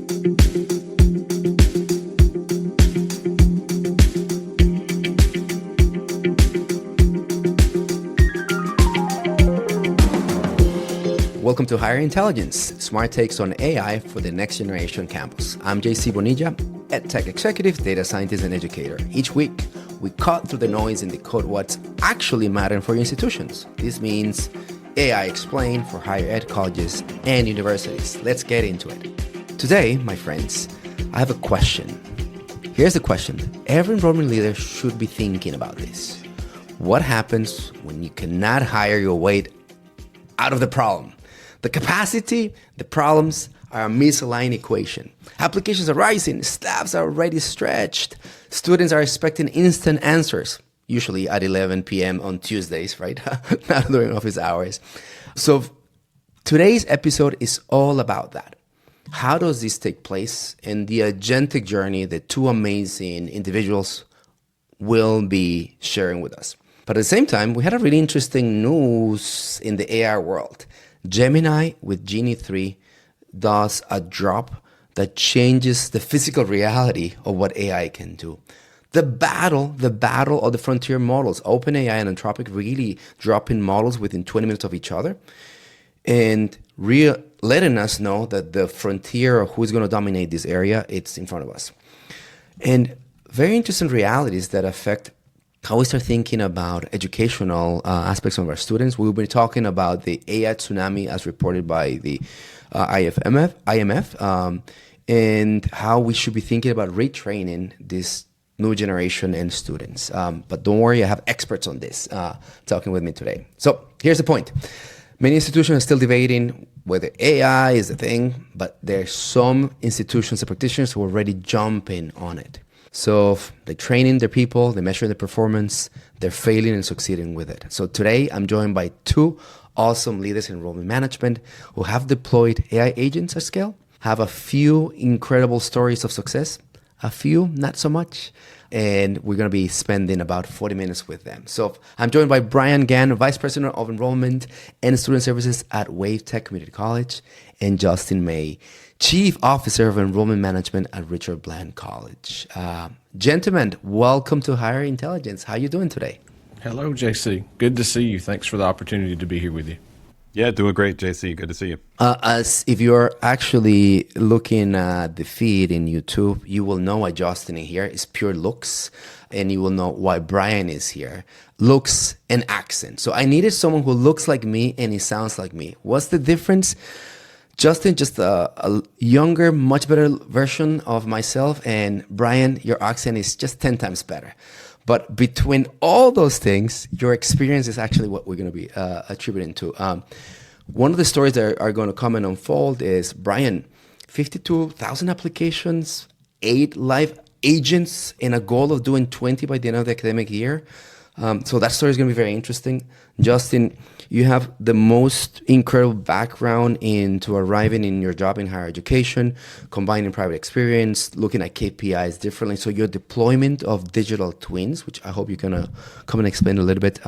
Welcome to Higher Intelligence, smart takes on AI for the next generation campus. I'm JC Bonilla, EdTech executive, data scientist, and educator. Each week, we cut through the noise and decode what's actually mattering for your institutions. This means AI explained for higher ed colleges and universities. Let's get into it. Today, my friends, I have a question. Here's the question. Every enrollment leader should be thinking about this. What happens when you cannot hire your way out of the problem? The capacity, the problems are a misaligned equation. Applications are rising, staffs are already stretched. Students are expecting instant answers, usually at 11 p.m. on Tuesdays, right? Not during office hours. So today's episode is all about that. How does this take place? And the agentic journey that two amazing individuals will be sharing with us. But at the same time, we had a really interesting news in the AI world. Gemini with Genie 3 does a drop that changes the physical reality of what AI can do. The battle of the frontier models, OpenAI and Anthropic really dropping models within 20 minutes of each other and letting us know that the frontier of who's going to dominate this area, it's in front of us. And very interesting realities that affect how we start thinking about educational aspects of our students. We'll be talking about the AI tsunami as reported by the IMF, and how we should be thinking about retraining this new generation and students. But don't worry, I have experts on this talking with me today. So here's the point. Many institutions are still debating whether AI is the thing, but there's some institutions and practitioners who are already jumping on it. So they're training their people, they're measuring their performance, they're failing and succeeding with it. So today I'm joined by two awesome leaders in enrollment management who have deployed AI agents at scale, have a few incredible stories of success, a few not so much, and we're going to be spending about 40 minutes with them. So I'm joined by Brian Gann, Vice President of Enrollment and Student Services at Wave Tech Community College, and Justin May, Chief Officer of Enrollment Management at Richard Bland College. Gentlemen, welcome to Higher Intelligence. How are you doing today? Hello, JC. Good to see you. Thanks for the opportunity to be here with you. Yeah, doing great, JC. Good to see you. As if you're actually looking at the feed in YouTube, you will know why Justin is here. It's pure looks, and you will know why Brian is here. Looks and accent. So I needed someone who looks like me and he sounds like me. What's the difference? Justin, just a younger, much better version of myself, and Brian, your accent is just 10 times better. But between all those things, your experience is actually what we're going to be attributing to. One of the stories that are going to come and unfold is, Brian, 52,000 applications, 8 live agents, and a goal of doing 20 by the end of the academic year. So that story is going to be very interesting. Justin, you have the most incredible background into arriving in your job in higher education, combining private experience, looking at KPIs differently. So your deployment of digital twins, which I hope you're going to come and explain a little bit,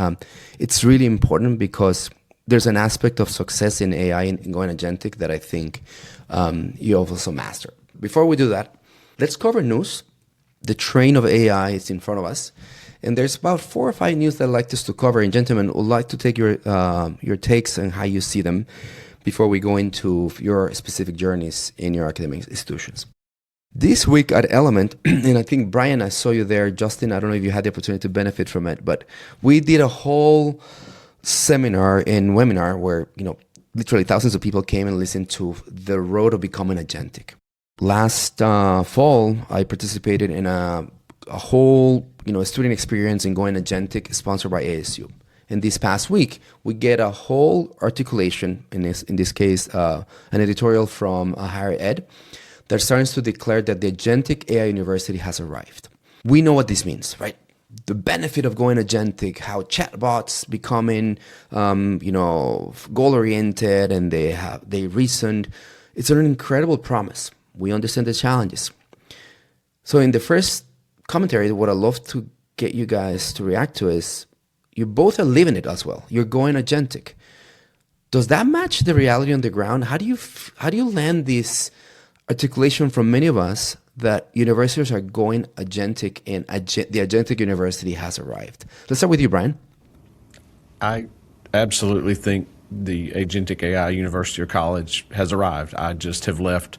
it's really important because there's an aspect of success in AI and going agentic that I think you also master. Before we do that, let's cover news. The train of AI is in front of us. And there's about 4 or 5 news that I'd like us to cover. And gentlemen, would like to take your takes and how you see them before we go into your specific journeys in your academic institutions. This week at Element, and I think, Brian, I saw you there. Justin, I don't know if you had the opportunity to benefit from it, but we did a whole seminar and webinar where, literally thousands of people came and listened to the road of becoming agentic. Last fall, I participated in a whole student experience in going agentic sponsored by ASU. And this past week, we get a whole articulation, in this case, an editorial from Higher Ed, that starts to declare that the agentic AI university has arrived. We know what this means, right? The benefit of going agentic, how chatbots becoming, goal-oriented, and they reasoned. It's an incredible promise. We understand the challenges. So in the first commentary, what I'd love to get you guys to react to is, you both are living it as well. You're going agentic. Does that match the reality on the ground? How do you land this articulation from many of us that universities are going agentic and the agentic university has arrived. Let's start with you, Brian. I absolutely think the agentic AI university or college has arrived. I just have left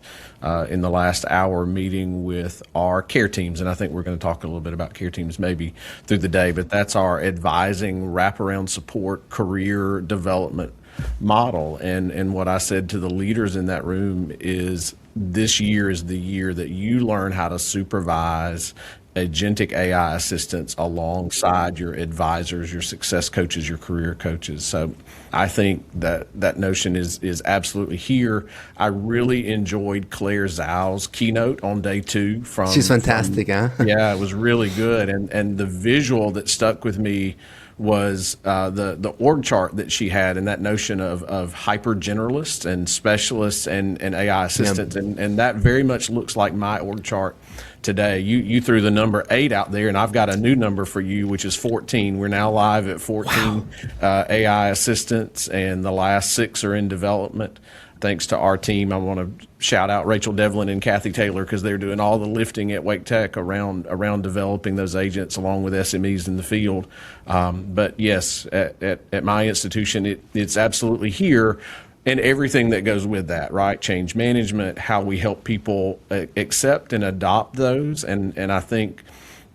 in the last hour meeting with our care teams, and I think we're going to talk a little bit about care teams maybe through the day, but that's our advising, wraparound support, career development model. And what I said to the leaders in that room is this year is the year that you learn how to supervise agentic AI assistants alongside your advisors, your success coaches, your career coaches. So I think that notion is absolutely here. I really enjoyed Claire Zhao's keynote on day 2. She's fantastic, huh? Yeah, it was really good. And the visual that stuck with me was the org chart that she had, and that notion of hyper generalists and specialists and AI assistants. Yeah. And that very much looks like my org chart today. You threw the number 8 out there, and I've got a new number for you, which is 14. We're now live at 14 AI assistants, and the last 6 are in development. Thanks to our team, I want to shout out Rachel Devlin and Kathy Taylor because they're doing all the lifting at Wake Tech around developing those agents along with SMEs in the field. But yes, at my institution, it's absolutely here. And everything that goes with that, right? Change management, how we help people accept and adopt those. And I think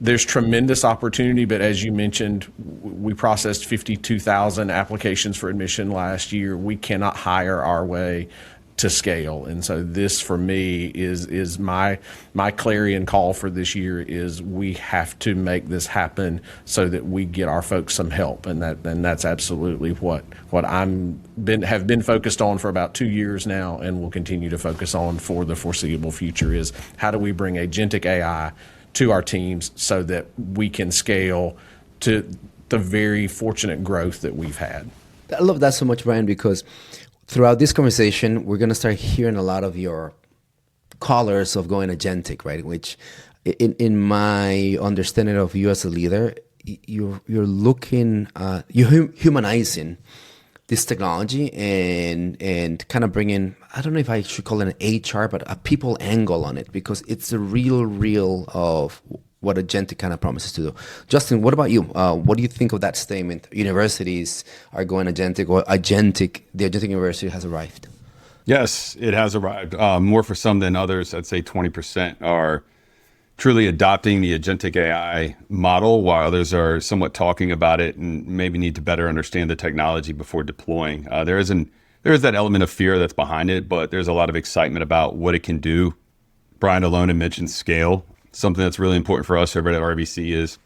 there's tremendous opportunity, but as you mentioned, we processed 52,000 applications for admission last year. We cannot hire our way to scale. And so this for me is my clarion call for this year is we have to make this happen so that we get our folks some help. And that's absolutely what have been focused on for about 2 years now and will continue to focus on for the foreseeable future is how do we bring agentic AI to our teams so that we can scale to the very fortunate growth that we've had. I love that so much, Brian, because throughout this conversation, we're going to start hearing a lot of your colors of going agentic, right? Which, in my understanding of you as a leader, you're looking, you're humanizing this technology and kind of bringing, I don't know if I should call it an HR, but a people angle on it because it's the real of what agentic kind of promises to do. Justin, what about you? What do you think of that statement? Universities are going agentic or agentic, the agentic university has arrived. Yes, it has arrived. More for some than others. I'd say 20% are truly adopting the agentic AI model, while others are somewhat talking about it and maybe need to better understand the technology before deploying. There is that element of fear that's behind it, but there's a lot of excitement about what it can do. Brian alone had mentioned scale. Something that's really important for us over at RBC is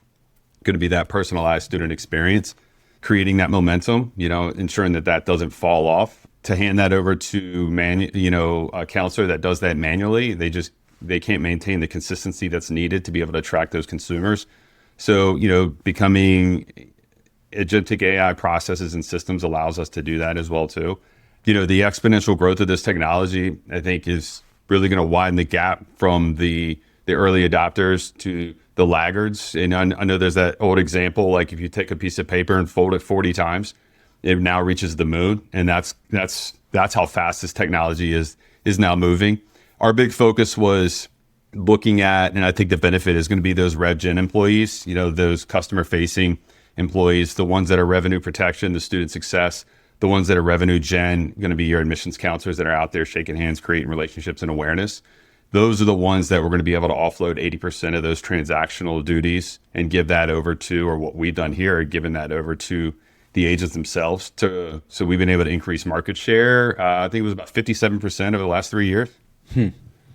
going to be that personalized student experience, creating that momentum, ensuring that doesn't fall off. To hand that over to a counselor that does that manually, they can't maintain the consistency that's needed to be able to attract those consumers. So, becoming agentic AI processes and systems allows us to do that as well too. The exponential growth of this technology, I think, is really going to widen the gap from the early adopters to the laggards. And I know there's that old example, like if you take a piece of paper and fold it 40 times, it now reaches the moon. And that's how fast this technology is now moving. Our big focus was looking at, and I think the benefit is going to be those rev gen employees, those customer facing employees, the ones that are revenue protection, the student success, the ones that are revenue gen, going to be your admissions counselors that are out there shaking hands, creating relationships and awareness. Those are the ones that we're going to be able to offload 80% of those transactional duties and give that over to, or what we've done here, given that over to the agents themselves. So we've been able to increase market share. I think it was about 57% over the last 3 years.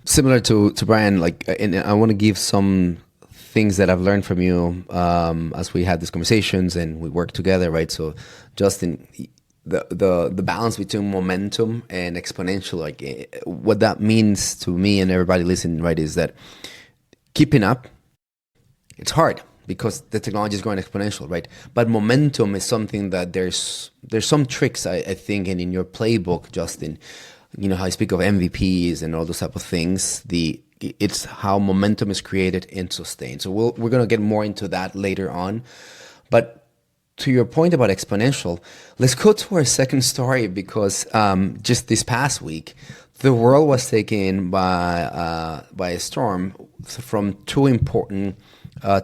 Similar to Brian, and I want to give some things that I've learned from you as we had these conversations and we worked together, right? So Justin, the balance between momentum and exponential, what that means to me and everybody listening, right, is that keeping up, it's hard because the technology is growing exponential, right? But momentum is something that there's some tricks, I think, and in your playbook, Justin, how you speak of MVPs and all those type of things, it's how momentum is created and sustained. So we're going to get more into that later on. But to your point about exponential, let's go to our second story because just this past week, The world was taken by a storm from two important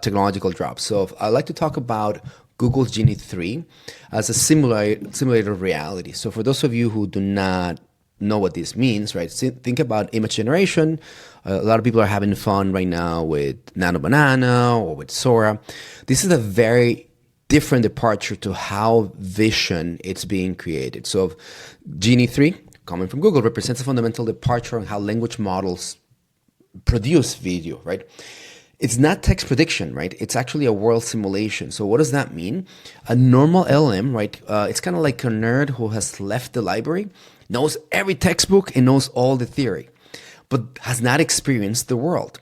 technological drops. So I'd like to talk about Google's Genie 3 as a simulator of reality. So for those of you who do not know what this means, right? Think about image generation. A lot of people are having fun right now with Nano Banana or with Sora. This is a very different departure to how vision is being created. So Genie 3, coming from Google, represents a fundamental departure on how language models produce video, right? It's not text prediction, right? It's actually a world simulation. So what does that mean? A normal LM, right? It's kind of like a nerd who has left the library, knows every textbook and knows all the theory, but has not experienced the world.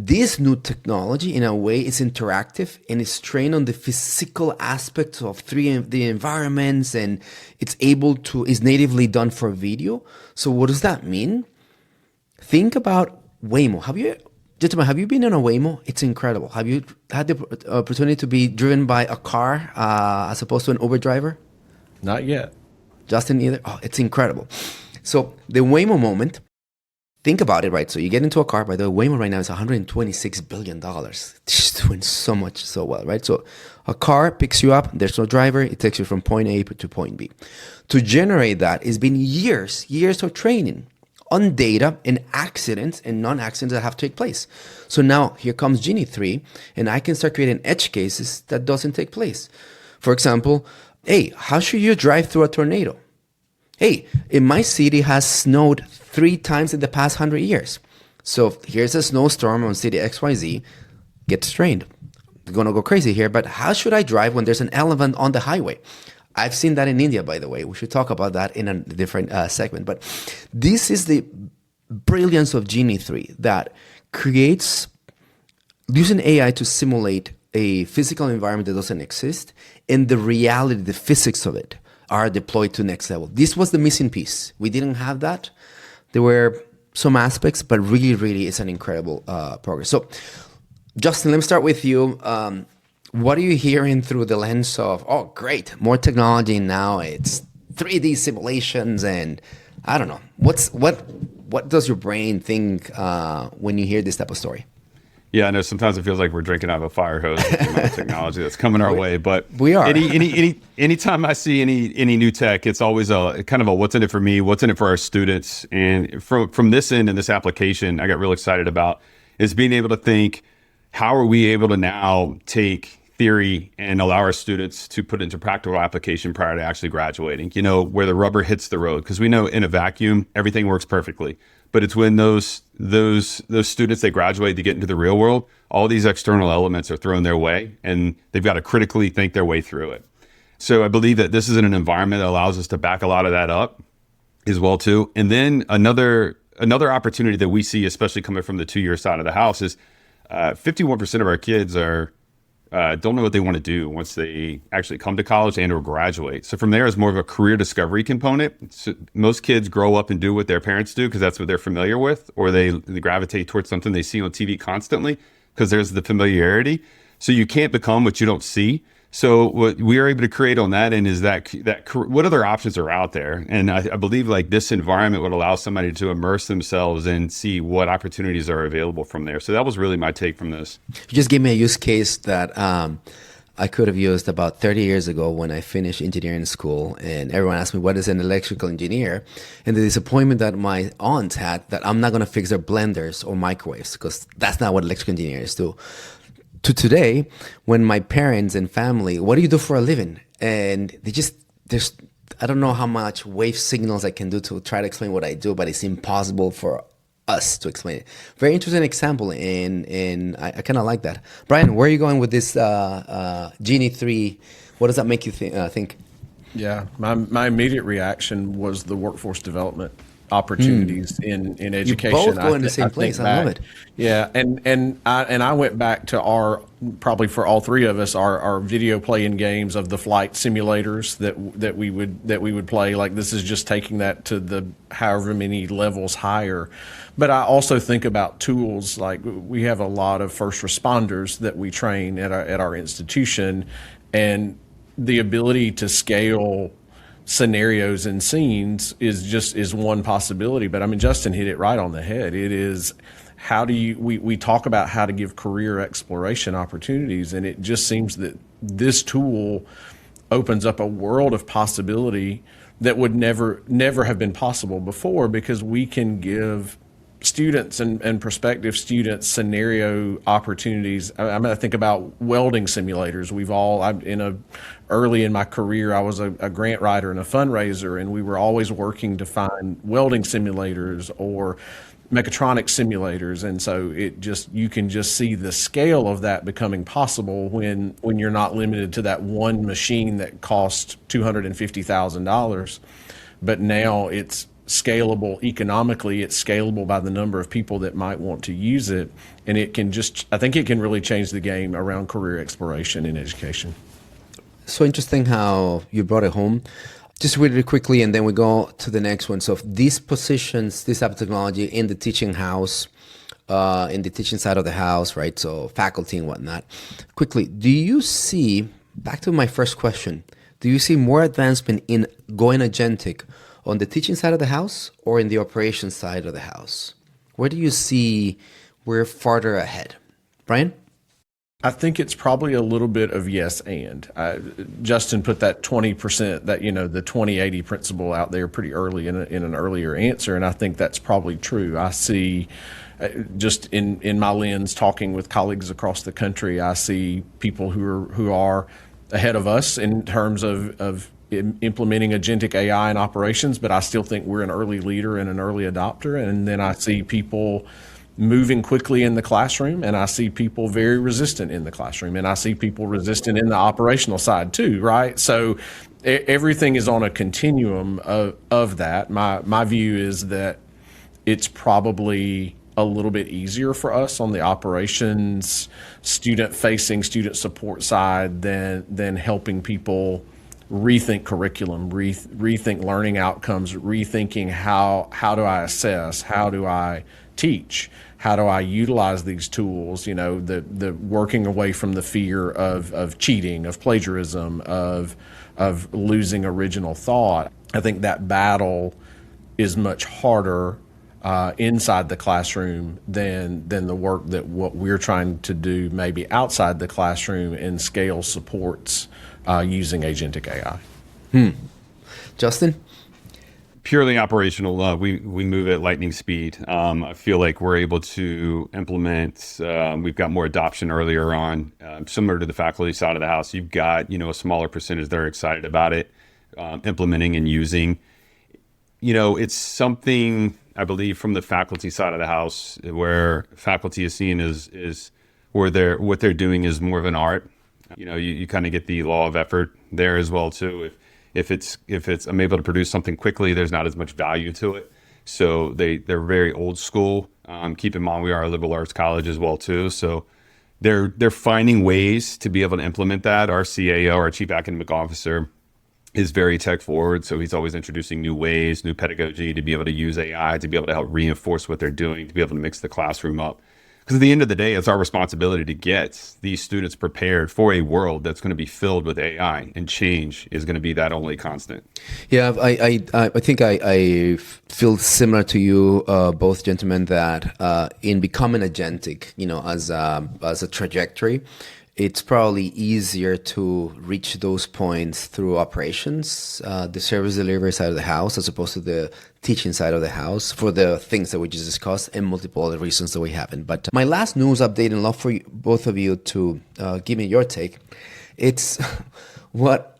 This new technology, in a way, is interactive and is trained on the physical aspects of 3D environments, and is natively done for video. So what does that mean? Think about Waymo. Gentlemen, have you been on a Waymo? It's incredible. Have you had the opportunity to be driven by a car as opposed to an Uber driver? Not yet. Justin either? Oh, it's incredible. So the Waymo moment, think about it, right? So you get into a car. By the way, Waymo right now is $126 billion. It's doing so well, right? So a car picks you up. There's no driver. It takes you from point A to point B. To generate that, it's been years of training on data and accidents and non-accidents that have to take place. So now here comes Genie 3, and I can start creating edge cases that doesn't take place. For example, hey, how should you drive through a tornado? Hey, in my city has snowed 3 times in the past 100 years. So here's a snowstorm on city XYZ, gets trained. We're gonna go crazy here, but how should I drive when there's an elephant on the highway? I've seen that in India, by the way. We should talk about that in a different segment. But this is the brilliance of Genie 3 that creates, using AI to simulate a physical environment that doesn't exist, and the reality, the physics of it are deployed to next level. This was the missing piece. We didn't have that. There were some aspects, but really it's an incredible progress. So, Justin, let me start with you. What are you hearing through the lens of, oh, great, more technology now, it's 3D simulations, and I don't know. What does your brain think when you hear this type of story? Yeah, I know sometimes it feels like we're drinking out of a fire hose with the amount of technology that's coming our way, but we are. Anytime I see any new tech, it's always a kind of a what's in it for me, what's in it for our students. And from this end and this application, I got real excited about is being able to think, how are we able to now take theory and allow our students to put it into practical application prior to actually graduating, where the rubber hits the road. Because we know in a vacuum, everything works perfectly. But it's when those students, they graduate to get into the real world, all these external elements are thrown their way, and they've got to critically think their way through it. So I believe that this is an environment that allows us to back a lot of that up as well too. And then another opportunity that we see, especially coming from the 2-year side of the house, is 51% of our kids don't know what they want to do once they actually come to college and or graduate. So from there is more of a career discovery component. So most kids grow up and do what their parents do because that's what they're familiar with, or they gravitate towards something they see on TV constantly because there's the familiarity. So you can't become what you don't see. So what we are able to create on that end is that what other options are out there. And I believe like this environment would allow somebody to immerse themselves and see what opportunities are available from there. So that was really my take from this. You just gave me a use case that I could have used about 30 years ago when I finished engineering school, and everyone asked me, what is an electrical engineer? And the disappointment that my aunt had that I'm not going to fix their blenders or microwaves, because that's not what electrical engineers do. To today, when my parents and family, what do you do for a living? And I don't know how much wave signals I can do to try to explain what I do, but it's impossible for us to explain it. Very interesting example, and I kind of like that. Brian, where are you going with this Genie 3? What does that make you think? Yeah, my immediate reaction was the workforce development opportunities in education. You both go in the same place. I love it. Yeah, and I went back to our, probably for all three of us, our video playing games of the flight simulators that we would play. Like, this is just taking that to the however many levels higher. But I also think about tools, like we have a lot of first responders that we train at our institution, and the ability to scale scenarios and scenes is one possibility. But I mean, Justin hit it right on the head. It is, how do you, we talk about how to give career exploration opportunities, and it just seems that this tool opens up a world of possibility that would never have been possible before, because we can give students and prospective students scenario opportunities. I think about welding simulators. Early in my career, I was a grant writer and a fundraiser, and we were always working to find welding simulators or mechatronic simulators. And so you can just see the scale of that becoming possible when you're not limited to that one machine that cost $250,000. But now it's scalable economically, it's scalable by the number of people that might want to use it. And I think it can really change the game around career exploration in education. So interesting how you brought it home. Just really quickly, and then we go to the next one. So these positions, this type of technology in the teaching house, in the teaching side of the house, right? So faculty and whatnot. Quickly, do you see, back to my first question, do you see more advancement in going agentic on the teaching side of the house or in the operations side of the house? Where do you see we're farther ahead? Brian? I think it's probably a little bit of yes and. Justin put that 20%, that the 20-80 principle out there pretty early in an earlier answer, and I think that's probably true. I see, just in my lens, talking with colleagues across the country, I see people who are ahead of us in terms of implementing agentic AI in operations, but I still think we're an early leader and an early adopter. And then I see people moving quickly in the classroom, and I see people very resistant in the classroom, and I see people resistant in the operational side too, right? So everything is on a continuum of that. My view is that it's probably a little bit easier for us on the operations, student-facing, student support side than helping people rethink curriculum, rethink learning outcomes, rethinking how do I assess, how do I teach, how do I utilize these tools, the working away from the fear of cheating, of plagiarism, of losing original thought. I think that battle is much harder inside the classroom than the work that what we're trying to do maybe outside the classroom and scale supports using agentic AI. Justin? Purely operational, we move at lightning speed. I feel like we're able to implement, we've got more adoption earlier on, similar to the faculty side of the house. You've got, a smaller percentage that are excited about it, implementing and using. It's something, I believe, from the faculty side of the house where faculty is seen as where what they're doing is more of an art. You kind of get the law of effort there as well too. If it's I'm able to produce something quickly, there's not as much value to it. So they're very old school. Keep in mind we are a liberal arts college as well too. So they're finding ways to be able to implement that. Our CAO, our chief academic officer, is very tech forward. So he's always introducing new ways, new pedagogy to be able to use AI, to be able to help reinforce what they're doing, to be able to mix the classroom up. Because at the end of the day, it's our responsibility to get these students prepared for a world that's going to be filled with AI, and change is going to be that only constant. Yeah, I think I feel similar to you, both gentlemen, that in becoming agentic, as a trajectory, it's probably easier to reach those points through operations, the service delivery side of the house, as opposed to the teaching side of the house, for the things that we just discussed and multiple other reasons that we haven't. But my last news update, and love for you, both of you to give me your take. It's what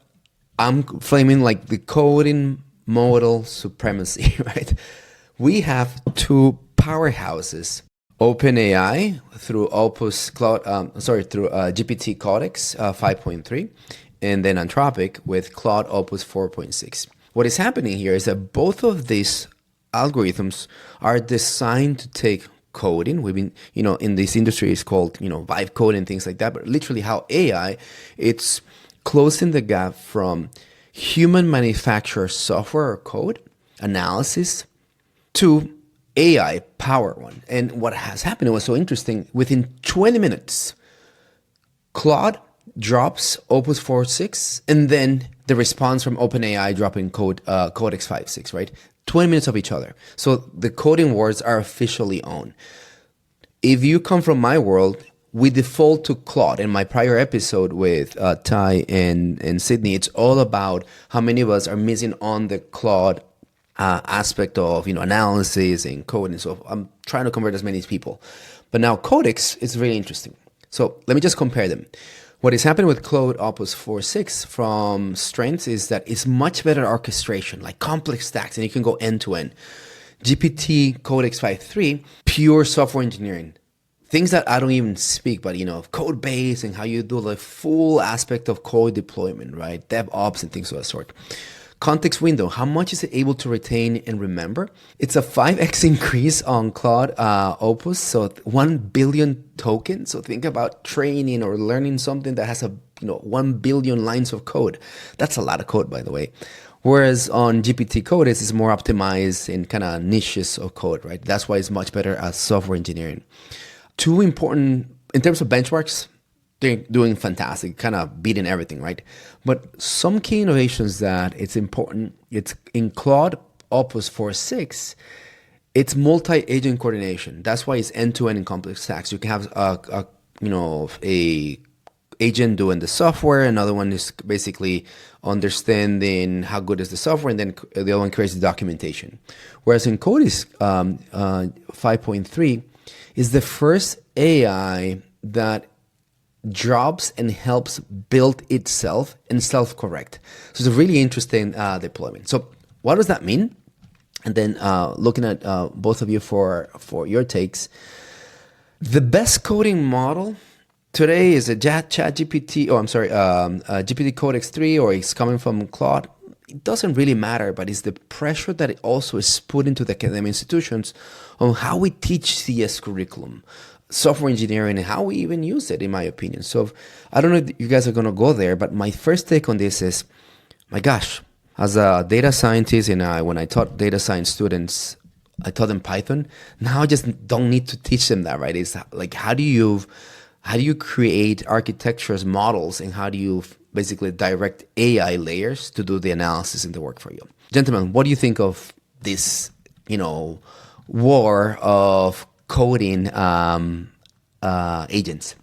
I'm flaming like the coding model supremacy, right? We have two powerhouses. OpenAI through GPT Codex 5.3, and then Anthropic with Claude Opus 4.6. What is happening here is that both of these algorithms are designed to take coding. We've been, in this industry, it's called, vibe coding and things like that. But literally, how AI, it's closing the gap from human manufactured software or code analysis to AI power one. And what has happened, it was so interesting, within 20 minutes, Claude drops Opus 4.6, and then the response from OpenAI dropping Codex 5.6, right? 20 minutes of each other. So the coding wars are officially on. If you come from my world, we default to Claude. In my prior episode with Ty and Sydney, it's all about how many of us are missing on the Claude aspect of analysis and code. And so I'm trying to convert as many people. But now Codex is really interesting. So let me just compare them. What is happening with Claude Opus 4.6 from strengths is that it's much better orchestration, like complex stacks, and you can go end to end. GPT Codex 5.3, pure software engineering. Things that I don't even speak, but code base and how you do the full aspect of code deployment, right? DevOps and things of that sort. Context window, how much is it able to retain and remember? It's a 5x increase on Claude Opus, so 1 billion tokens. So think about training or learning something that has 1 billion lines of code. That's a lot of code, by the way. Whereas on GPT Codex, it's more optimized in kind of niches of code, right? That's why it's much better at software engineering. Two important, in terms of benchmarks, they're doing fantastic, kind of beating everything, right? But some key innovations that it's important, it's in Claude Opus 4.6, it's multi-agent coordination. That's why it's end-to-end in complex stacks. You can have a agent doing the software, another one is basically understanding how good is the software, and then the other one creates the documentation. Whereas in Codex 5.3 is the first AI that drops and helps build itself and self-correct. So it's a really interesting deployment. So what does that mean? And then looking at both of you for your takes, the best coding model today is a GPT Codex 3, or it's coming from Claude. It doesn't really matter, but it's the pressure that it also is put into the academic institutions on how we teach CS curriculum, software engineering, and how we even use it, in my opinion. So I don't know if you guys are going to go there, but my first take on this is, my gosh, as a data scientist, and when I taught data science students, I taught them Python. Now I just don't need to teach them that, right? It's like, how do you create architectures, models, and how do you basically direct AI layers to do the analysis and the work for you? Gentlemen, what do you think of this, war of coding agents?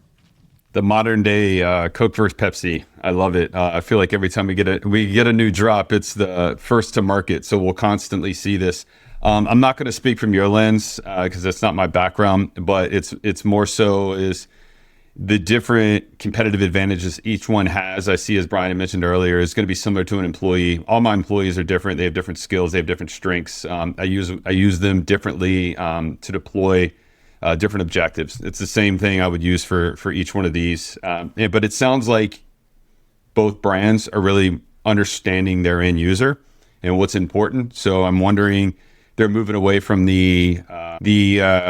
The modern day Coke versus Pepsi. I love it. I feel like every time we get a new drop, it's the first to market. So we'll constantly see this. I'm not going to speak from your lens because that's not my background, but it's more so is the different competitive advantages each one has. I see, as Brian mentioned earlier, is going to be similar to an employee. All my employees are different. They have different skills. They have different strengths. I use them differently to deploy different objectives. It's the same thing I would use for each one of these. But it sounds like both brands are really understanding their end user and what's important. So I'm wondering, they're moving away from the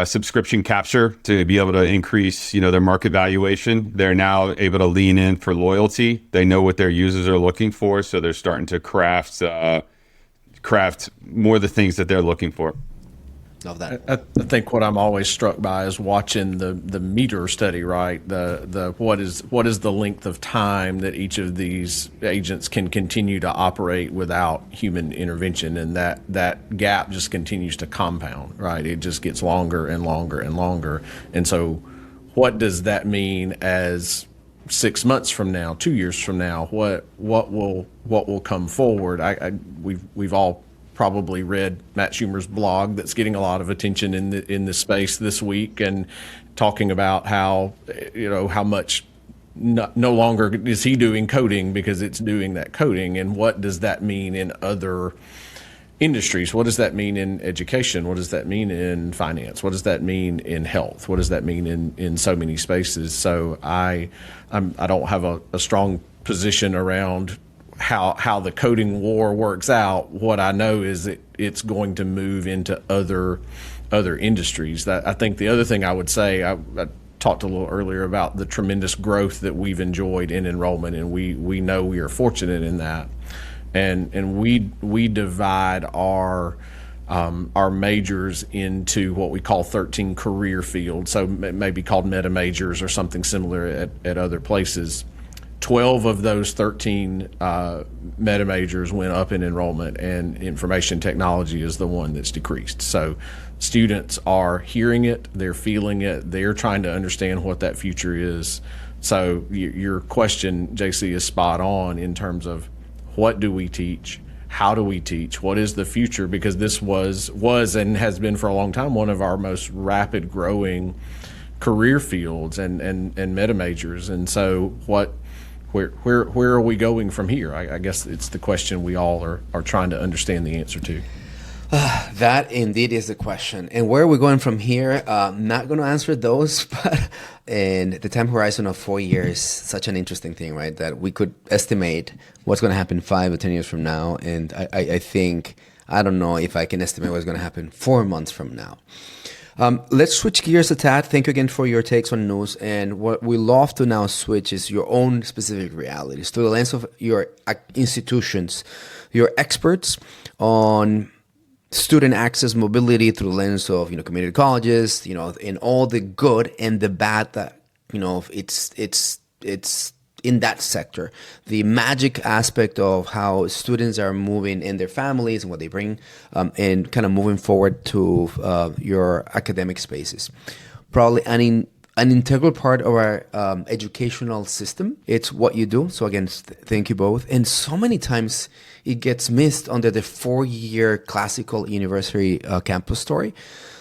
subscription capture to be able to increase, their market valuation. They're now able to lean in for loyalty. They know what their users are looking for, so they're starting to craft more of the things that they're looking for. Love that. I think what I'm always struck by is watching the meter study, right? The what is the length of time that each of these agents can continue to operate without human intervention, and that gap just continues to compound, right? It just gets longer and longer and longer. And so what does that mean as 6 months from now, 2 years from now? What will come forward? We've all probably read Matt Schumer's blog that's getting a lot of attention in the space this week, and talking about how much no longer is he doing coding because it's doing that coding, and what does that mean in other industries? What does that mean in education? What does that mean in finance? What does that mean in health? What does that mean in so many spaces? So I don't have a strong position around how the coding war works out. What I know is that it's going to move into other industries. That I think the other thing I would say, I talked a little earlier about the tremendous growth that we've enjoyed in enrollment, and we know we are fortunate in that. And we divide our majors into what we call 13 career fields. So it may be called meta majors or something similar at other places. 12 of those 13 meta majors went up in enrollment, and information technology is the one that's decreased. So students are hearing it, they're feeling it, they're trying to understand what that future is. So your question, JC, is spot on in terms of what do we teach? How do we teach? What is the future? Because this was and has been for a long time one of our most rapid growing career fields and meta majors. And so where are we going from here? I guess it's the question we all are trying to understand the answer to. That indeed is the question. And where are we going from here? Not going to answer those, but in the time horizon of 4 years, such an interesting thing, right? That we could estimate what's going to happen 5 or 10 years from now. And I think, I don't know if I can estimate what's going to happen 4 months from now. Let's switch gears a tad. Thank you again for your takes on news. And what we love to now switch is your own specific realities through the lens of your institutions, your experts on student access mobility through the lens of, community colleges, and all the good and the bad that, it's in that sector. The magic aspect of how students are moving in their families and what they bring, and kind of moving forward to your academic spaces. Probably an integral part of our educational system. It's what you do. So again, thank you both. And so many times it gets missed under the 4-year classical university campus story.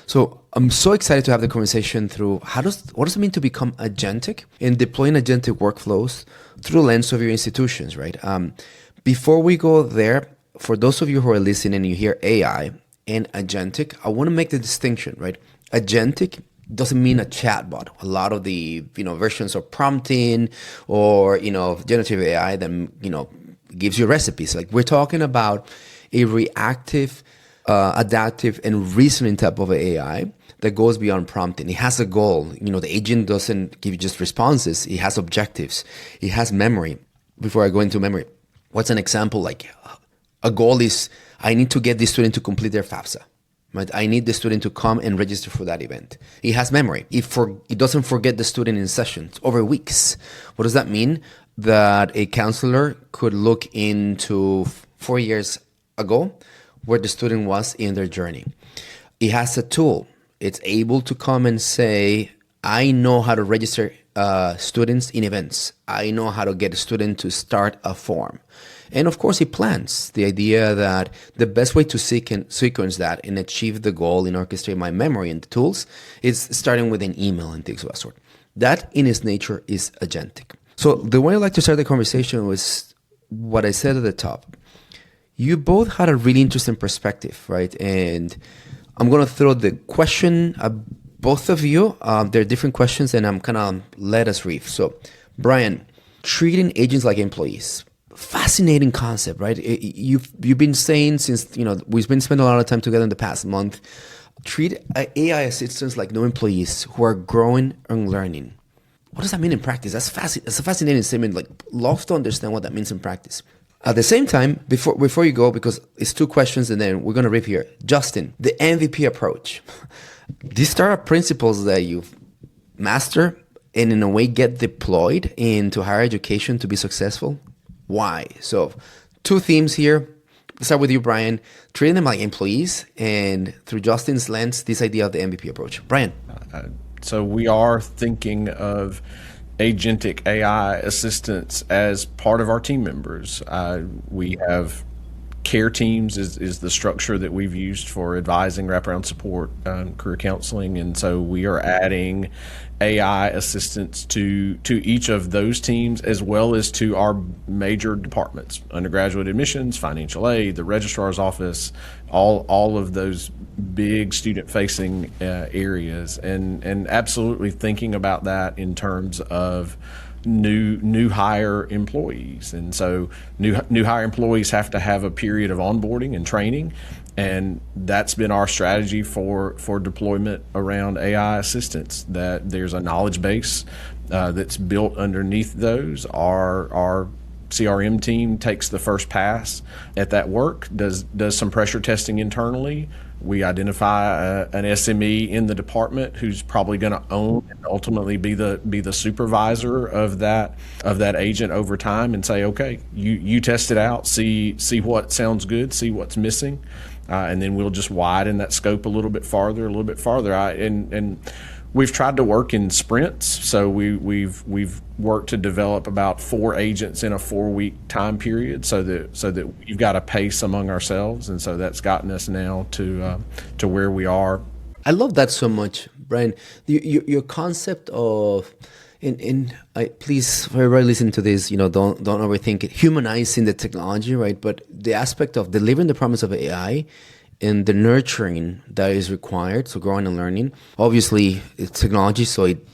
So I'm so excited to have the conversation through what does it mean to become agentic and deploying agentic workflows through the lens of your institutions, right? Before we go there, for those of you who are listening and you hear AI and agentic, I want to make the distinction, right? Agentic doesn't mean a chatbot. A lot of the versions of prompting or generative AI that gives you recipes. Like, we're talking about a reactive, adaptive, and reasoning type of AI that goes beyond prompting. It has a goal. The agent doesn't give you just responses. It has objectives. It has memory. Before I go into memory, what's an example? Like, a goal is, I need to get the student to complete their FAFSA. Right? I need the student to come and register for that event. It has memory. It doesn't forget the student in sessions over weeks. What does that mean? That a counselor could look into 4 years ago where the student was in their journey. It has a tool. It's able to come and say, I know how to register students in events. I know how to get a student to start a form. And of course, it plans the idea that the best way to sequence that and achieve the goal and orchestrate my memory and the tools is starting with an email and things of that sort. That in its nature is agentic. So the way I like to start the conversation was what I said at the top. You both had a really interesting perspective, right? And I'm going to throw the question at both of you. There are different questions, and I'm kind of let us riff. So, Brian, treating agents like employees. Fascinating concept, right? You've been saying since, we've been spending a lot of time together in the past month. Treat AI assistants like no employees who are growing and learning. What does that mean in practice? That's a fascinating statement. Like, love to understand what that means in practice. At the same time, before you go, because it's 2 questions and then we're going to rip here. Justin, the MVP approach. These startup principles that you master and in a way get deployed into higher education to be successful. Why? So 2 themes here. Let's start with you, Brian. Treating them like employees, and through Justin's lens, this idea of the MVP approach. Brian. So we are thinking of agentic AI assistants as part of our team members. We have care teams is the structure that we've used for advising, wraparound support, career counseling. And so we are adding AI assistants to each of those teams, as well as to our major departments: undergraduate admissions, financial aid, the registrar's office, all of those big student-facing areas, and absolutely thinking about that in terms of new hire employees. And so new hire employees have to have a period of onboarding and training, and that's been our strategy for deployment around AI assistants, that there's a knowledge base that's built underneath those. Our CRM team takes the first pass at that work, does some pressure testing internally, We identify an SME in the department who's probably going to own and ultimately be the supervisor of that agent over time, and say, okay, you test it out, see what sounds good, see what's missing, and then we'll just widen that scope a little bit farther. And we've tried to work in sprints, so we've worked to develop about 4 agents in a 4-week time period, so that we've got a pace among ourselves, and so that's gotten us now to where we are. I love that so much, Brian. Your concept of please, for everybody listening to this, don't overthink it. Humanizing the technology, right? But the aspect of delivering the promise of AI and the nurturing that is required, so growing and learning. Obviously, it's technology, so it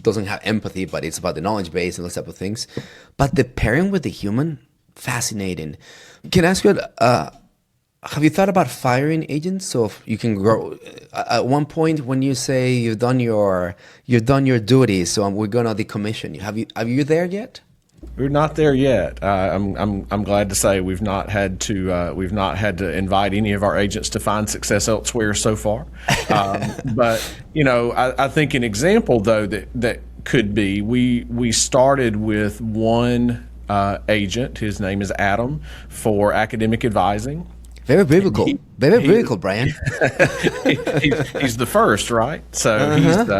doesn't have empathy, but it's about the knowledge base and those type of things. But the pairing with the human, fascinating. Can I ask you, have you thought about firing agents so you can grow? At one point, when you say you've done your duties, so we're gonna decommission you. Are you there yet? We're not there yet. I'm glad to say we've not had to invite any of our agents to find success elsewhere so far. But I think an example though that could be, we started with one agent. His name is Adam, for academic advising. Very biblical. Very biblical, Brian. He's the first, right? So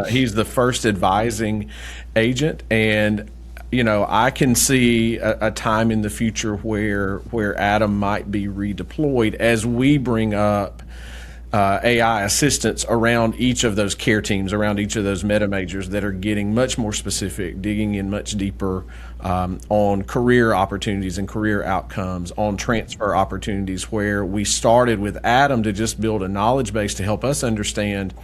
he's the first advising agent, and I can see a time in the future where Adam might be redeployed as we bring up AI assistants around each of those care teams, around each of those meta majors that are getting much more specific, digging in much deeper on career opportunities and career outcomes, on transfer opportunities, where we started with Adam to just build a knowledge base to help us understand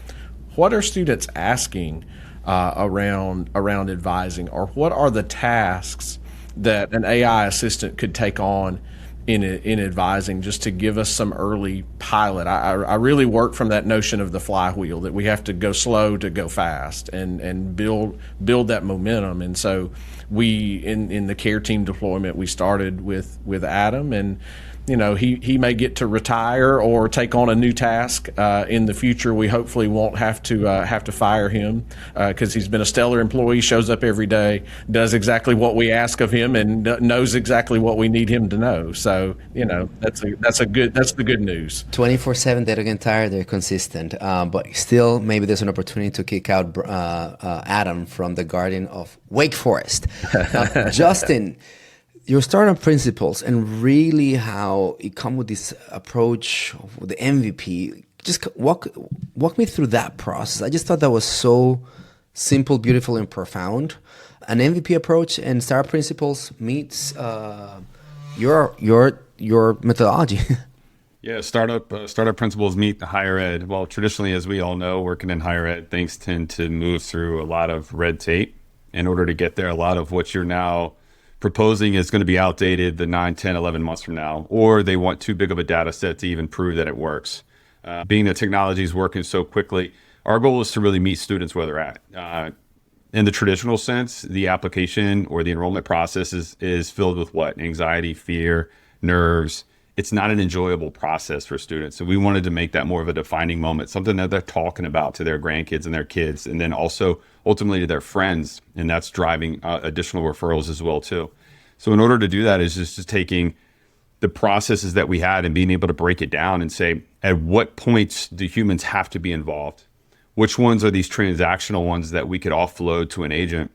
what are students asking around advising, or what are the tasks that an AI assistant could take on in advising, just to give us some early pilot. I really work from that notion of the flywheel, that we have to go slow to go fast, and build that momentum. And so we in the care team deployment, we started with Adam, and he may get to retire or take on a new task in the future. We hopefully won't have to fire him, because he's been a stellar employee, shows up every day, does exactly what we ask of him, and knows exactly what we need him to know. So that's the good news. 24/7, they don't get tired. They're consistent, but still, maybe there's an opportunity to kick out Adam from the Garden of Wake Forest. Justin, your startup principles and really how you come with this approach with the MVP. Just walk me through that process. I just thought that was so simple, beautiful, and profound. An MVP approach and startup principles meets your methodology. Yeah, startup principles meet the higher ed. Well, traditionally, as we all know, working in higher ed, things tend to move through a lot of red tape in order to get there. A lot of what you're now proposing is going to be outdated the 9, 10, 11 months from now, or they want too big of a data set to even prove that it works. Being that technology is working so quickly, our goal is to really meet students where they're at. In the traditional sense, the application or the enrollment process is filled with what? Anxiety, fear, nerves. It's not an enjoyable process for students. So we wanted to make that more of a defining moment, something that they're talking about to their grandkids and their kids, and then also ultimately to their friends. And that's driving additional referrals as well too. So in order to do that is just taking the processes that we had and being able to break it down and say, at what points do humans have to be involved? Which ones are these transactional ones that we could offload to an agent?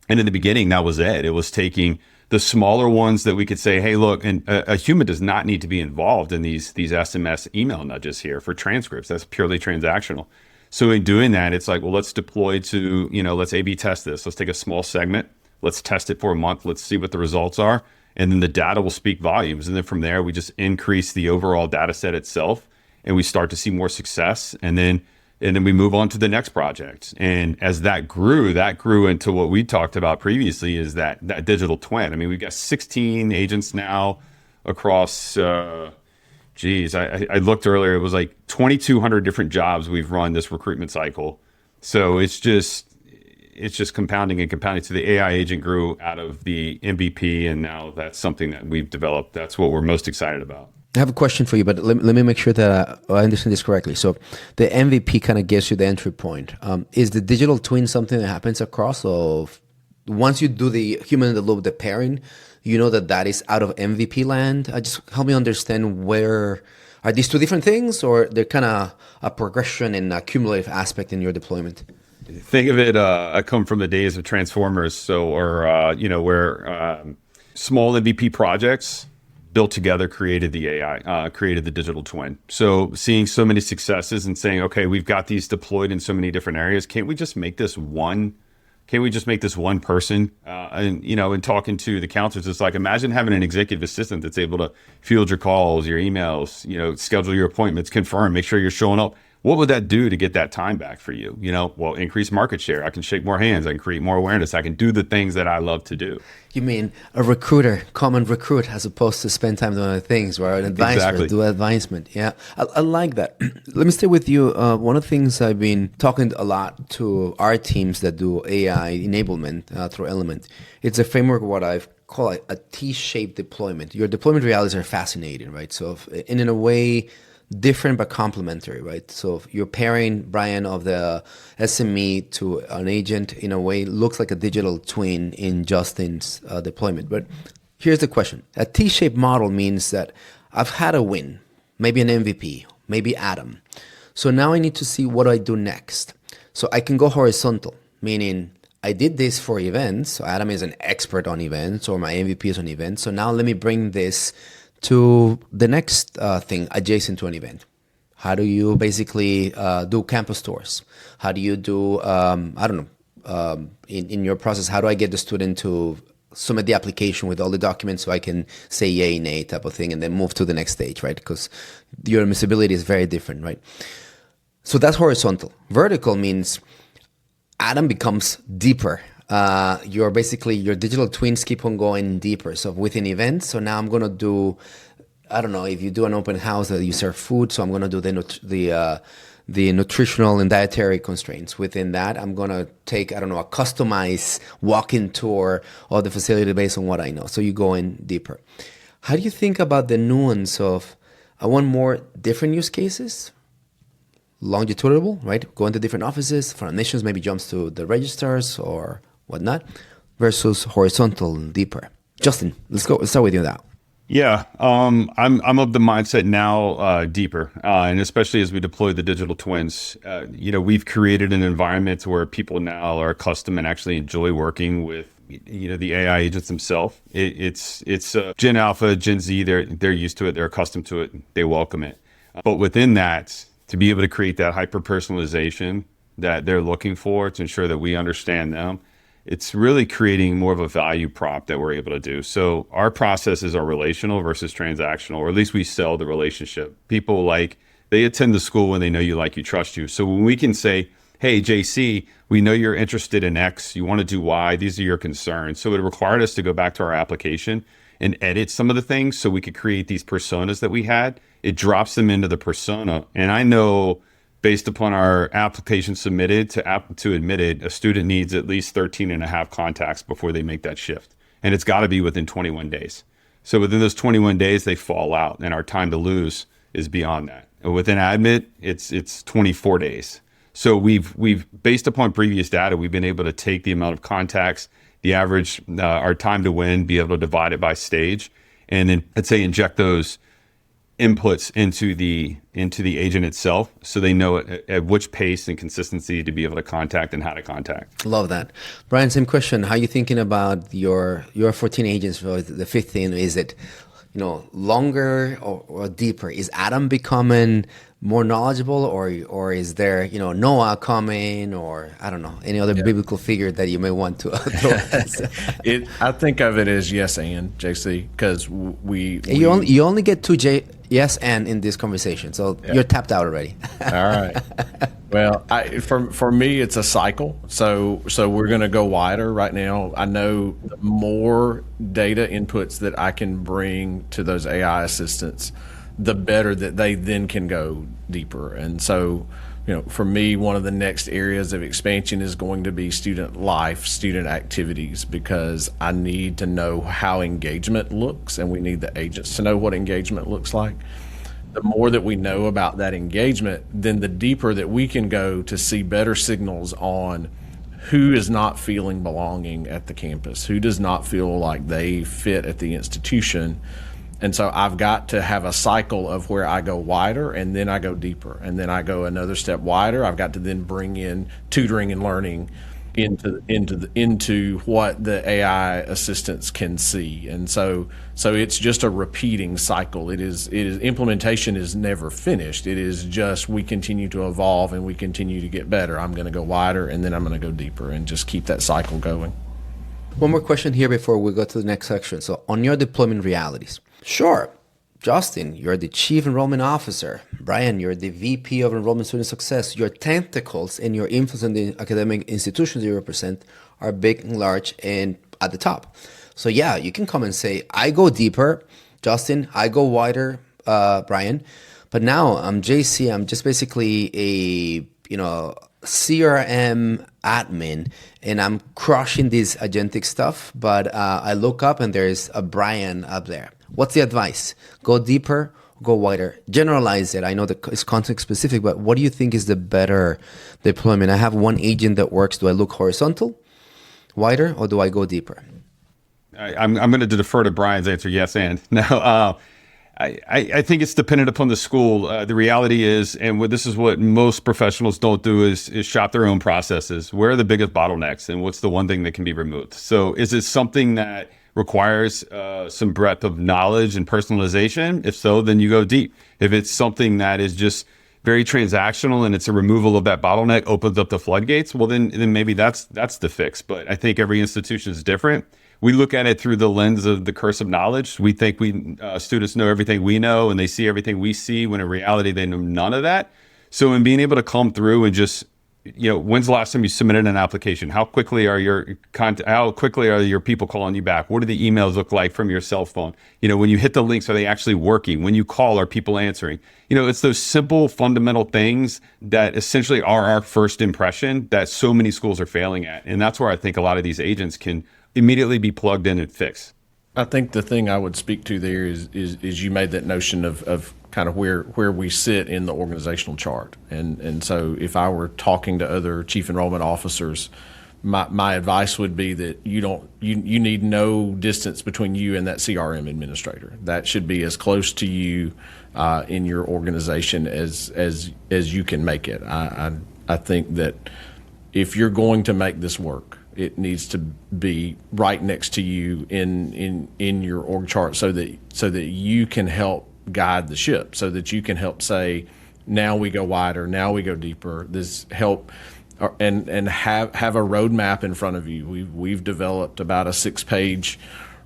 And in the beginning, that was it. It was taking the smaller ones that we could say, hey, look, and a human does not need to be involved in these SMS email nudges here for transcripts. That's purely transactional. So in doing that, it's like, well, let's deploy to, let's A/B test this. Let's take a small segment. Let's test it for a month. Let's see what the results are. And then the data will speak volumes. And then from there, we just increase the overall data set itself, and we start to see more success. And then we move on to the next project. And as that grew into what we talked about previously, is that digital twin. I mean, we've got 16 agents now across, I looked earlier, it was like 2,200 different jobs we've run this recruitment cycle. So it's just compounding and compounding. So the AI agent grew out of the MVP, and now that's something that we've developed. That's what we're most excited about. I have a question for you, but let me make sure that I understand this correctly. So the MVP kind of gives you the entry point. Is the digital twin something that happens across? So once you do the human in the loop, the pairing, you know that is out of MVP land? Just help me understand, where are these two different things, or they're kind of a progression and a cumulative aspect in your deployment? Think of it, I come from the days of Transformers, where small MVP projects built together created the AI, created the digital twin. So seeing so many successes and saying, okay, we've got these deployed in so many different areas. Can't we just make this one? Can't we just make this one person? And talking to the counselors, it's like, imagine having an executive assistant that's able to field your calls, your emails, schedule your appointments, confirm, make sure you're showing up. What would that do to get that time back for you? Well, increase market share. I can shake more hands. I can create more awareness. I can do the things that I love to do. You mean a recruiter, common recruit, as opposed to spend time doing other things, right? An advisor, Exactly. do advisement. Yeah, I like that. Let me stay with you. One of the things I've been talking a lot to our teams that do AI enablement through Element, it's a framework, what I've called a T-shaped deployment. Your deployment realities are fascinating, right? So in a way, different but complementary, right? So if you're pairing, Brian, of the SME to an agent, in a way, looks like a digital twin in Justin's deployment. But here's the question. A T-shaped model means that I've had a win, maybe an MVP, maybe Adam. So now I need to see, what do I do next? So I can go horizontal, meaning I did this for events. So Adam is an expert on events, or my MVP is on events. So now let me bring this to the next thing adjacent to an event. How do you basically do campus tours? How do you do, in your process, how do I get the student to submit the application with all the documents so I can say yay, nay type of thing, and then move to the next stage, right? Because your admissibility is very different, right? So that's horizontal. Vertical means Adam becomes deeper. Your digital twins keep on going deeper. So within events, so now I'm going to do, I don't know, if you do an open house that you serve food, so I'm going to do the nutritional and dietary constraints. Within that, I'm going to take, a customized walk-in tour of the facility based on what I know. So you go in deeper. How do you think about the nuance of, I want more different use cases? Longitudinal, right? Going to different offices, for admissions, maybe jumps to the registrars or whatnot, versus horizontal and deeper. Justin, let's start with you now. Yeah, I'm of the mindset now, deeper, and especially as we deploy the digital twins, we've created an environment where people now are accustomed and actually enjoy working with, the AI agents themselves. It's Gen Alpha, Gen Z. They're used to it. They're accustomed to it. They welcome it. But within that, to be able to create that hyper personalization that they're looking for, to ensure that we understand them, it's really creating more of a value prop that we're able to do. So our processes are relational versus transactional, or at least we sell the relationship. People they attend the school when they know you, like you, trust you. So when we can say, hey, JC, we know you're interested in X, you want to do Y, these are your concerns. So it required us to go back to our application and edit some of the things so we could create these personas that we had. It drops them into the persona. And I know, based upon our application submitted to admitted, a student needs at least 13 and a half contacts before they make that shift. And it's got to be within 21 days. So within those 21 days, they fall out, and our time to lose is beyond that. And within admit, it's 24 days. So we've based upon previous data, we've been able to take the amount of contacts, the average, our time to win, be able to divide it by stage, and then, let's say, inject those inputs into the agent itself, so they know at which pace and consistency to be able to contact and how to contact. Love that. Brian, same question. How are you thinking about your 14 agents for the 15? Is it longer or deeper? Is Adam becoming more knowledgeable, or is there Noah coming, or I don't know, any other biblical figure that you may want to throw? I think of it as yes and, JC, because you only get two yes and in this conversation, so you're tapped out already. All right. Well, for me, it's a cycle. So we're going to go wider right now. I know the more data inputs that I can bring to those AI assistants, the better that they then can go deeper. And so for me, one of the next areas of expansion is going to be student life, student activities, because I need to know how engagement looks, and we need the agents to know what engagement looks like. The more that we know about that engagement, then the deeper that we can go to see better signals on who is not feeling belonging at the campus, who does not feel like they fit at the institution. And so I've got to have a cycle of where I go wider and then I go deeper and then I go another step wider. I've got to then bring in tutoring and learning into what the AI assistants can see. And so it's just a repeating cycle. It is implementation is never finished. It is just we continue to evolve and we continue to get better. I'm going to go wider and then I'm going to go deeper and just keep that cycle going. One more question here before we go to the next section. So on your deployment realities, sure, Justin, you're the Chief Enrollment Officer. Brian, you're the VP of Enrollment Student Success. Your tentacles and your influence in the academic institutions you represent are big and large and at the top. So yeah, you can come and say, I go deeper, Justin, I go wider, Brian. But now I'm JC, I'm just basically a, CRM admin, and I'm crushing this agentic stuff, but I look up and there's a Brian up there. What's the advice? Go deeper, go wider. Generalize it. I know that it's context specific, but what do you think is the better deployment? I have one agent that works. Do I look horizontal, wider, or do I go deeper? I'm going to defer to Brian's answer, yes and. No, I think it's dependent upon the school. The reality is, and this is what most professionals don't do, is shop their own processes. Where are the biggest bottlenecks, and what's the one thing that can be removed? So is it something that requires some breadth of knowledge and personalization? If so, then you go deep. If it's something that is just very transactional and it's a removal of that bottleneck, opens up the floodgates, well, then maybe that's the fix. But I think every institution is different. We look at it through the lens of the curse of knowledge. We think students know everything we know and they see everything we see, when in reality they know none of that. So in being able to come through and just, when's the last time you submitted an application? How quickly are your people calling you back? What do the emails look like from your cell phone? When you hit the links, are they actually working? When you call, are people answering? It's those simple fundamental things that essentially are our first impression that so many schools are failing at. And that's where I think a lot of these agents can immediately be plugged in and fixed. I think the thing I would speak to there is you made that notion of kind of where we sit in the organizational chart. And so if I were talking to other chief enrollment officers, my advice would be that you need no distance between you and that CRM administrator. That should be as close to you in your organization as you can make it. I think that if you're going to make this work, it needs to be right next to you in your org chart so that you can help guide the ship, so that you can help say, now we go wider, now we go deeper. This help and have a roadmap in front of you. We've developed about a 6-page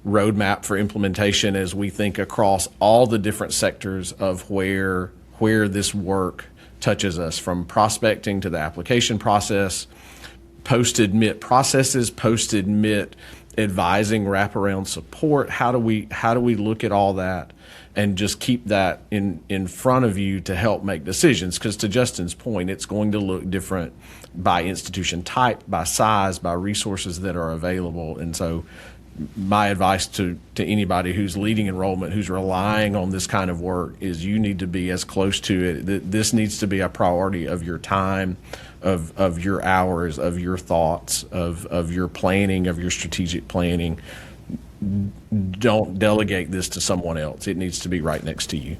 roadmap for implementation as we think across all the different sectors of where this work touches us, from prospecting to the application process, post-admit processes, post-admit advising, wraparound support. How do we look at all that and just keep that in front of you to help make decisions? Because to Justin's point, it's going to look different by institution type, by size, by resources that are available. And so my advice to anybody who's leading enrollment, who's relying on this kind of work, is you need to be as close to it. This needs to be a priority of your time, of your hours, of your thoughts, of your planning, of your strategic planning. Don't delegate this to someone else. It needs to be right next to you.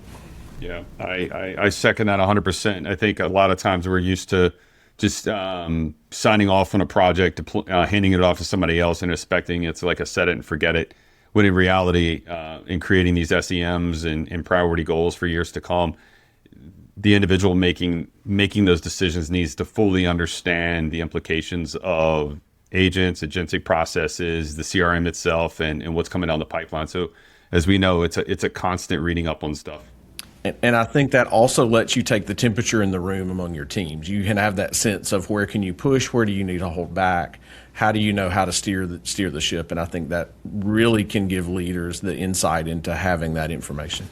Yeah, I second that 100%. I think a lot of times we're used to just signing off on a project, handing it off to somebody else and expecting it's like a set it and forget it. When in reality, in creating these SEMs and priority goals for years to come, the individual making those decisions needs to fully understand the implications of agents, agentic processes, the CRM itself, and what's coming down the pipeline. So as we know, it's a constant reading up on stuff. And I think that also lets you take the temperature in the room among your teams. You can have that sense of where can you push, where do you need to hold back, how do you know how to steer the ship. And I think that really can give leaders the insight into having that information.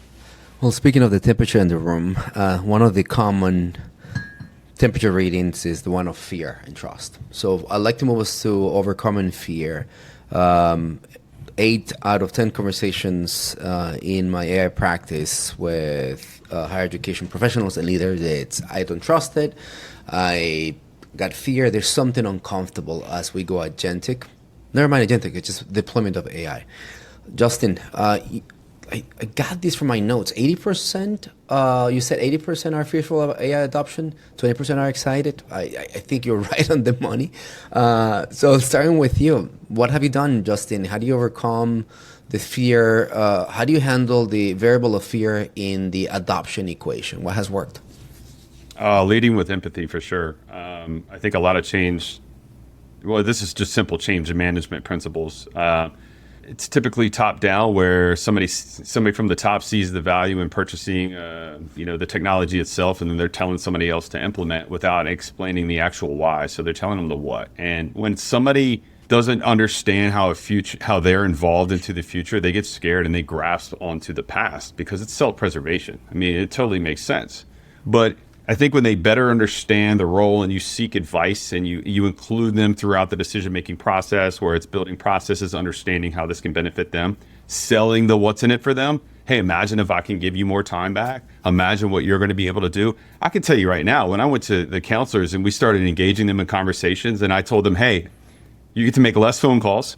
Well, speaking of the temperature in the room, one of the common temperature readings is the one of fear and trust. So I'd like to move us to overcoming fear. 8 out of 10 conversations in my AI practice with higher education professionals and leaders, it's I don't trust it, I got fear, there's something uncomfortable as we go agentic. Never mind agentic, it's just deployment of AI. Justin, I got this from my notes. 80%, you said 80% are fearful of AI adoption, 20% are excited. I think you're right on the money. So starting with you, what have you done, Justin? How do you overcome the fear? How do you handle the variable of fear in the adoption equation? What has worked? Leading with empathy for sure. I think a lot of change, well, this is just simple change in management principles. It's typically top down, where somebody from the top sees the value in purchasing, the technology itself, and then they're telling somebody else to implement without explaining the actual why. So they're telling them the what. And when somebody doesn't understand how they're involved into the future, they get scared and they grasp onto the past because it's self-preservation. I mean, it totally makes sense. But I think when they better understand the role and you seek advice and you include them throughout the decision-making process, where it's building processes, understanding how this can benefit them, selling the what's in it for them. Hey, imagine if I can give you more time back. Imagine what you're going to be able to do. I can tell you right now, when I went to the counselors and we started engaging them in conversations, and I told them, hey, you get to make less phone calls.